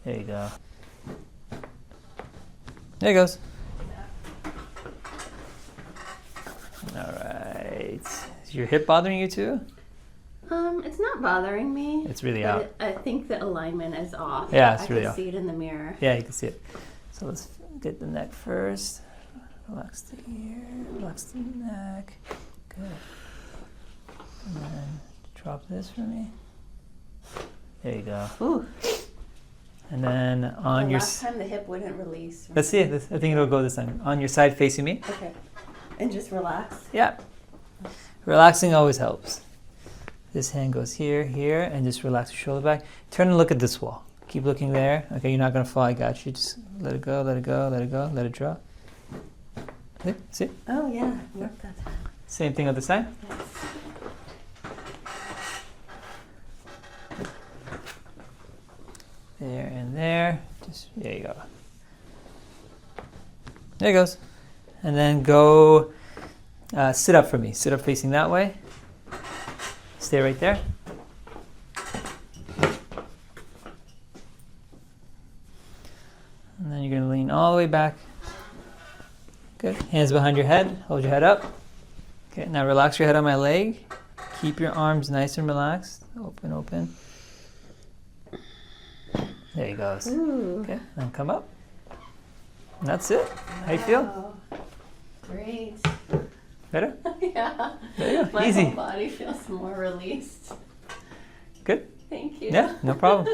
There you go. There it goes. All right. Is your hip bothering you too? It's not bothering me. It's really out. I think the alignment is off. Yeah, it's really I off. can see it in the mirror. Yeah, you can see it. So let's get the neck first. Relax the ear, relax the neck. Good. And then drop this for me. There you go. Ooh. And then on your... Last time the hip wouldn't release. Let's see it. I think it'll go this time. On your side facing me. Okay. And just relax. Yeah. Relaxing always helps. This hand goes here, here, and just relax your shoulder back. Turn and look at this wall. Keep looking there. Okay, you're not going to fall. I got you. Just let it go, let it go, let it go, let it drop. See? Oh, yeah. Work that time. Same thing other side. Yes. There and there. Just, there you go. There it goes. And then go sit up for me. Sit up facing that way. Stay right there. And then you're going to lean all the way back. Good. Hands behind your head. Hold your head up. Okay, now relax your head on my leg. Keep your arms nice and relaxed. Open, open. There he goes. Ooh. Okay, then come up. And that's it. How you feel? Wow. Great. Better? Yeah. There you go. My Easy. whole body feels more released. Good? Thank you. Yeah, no problem.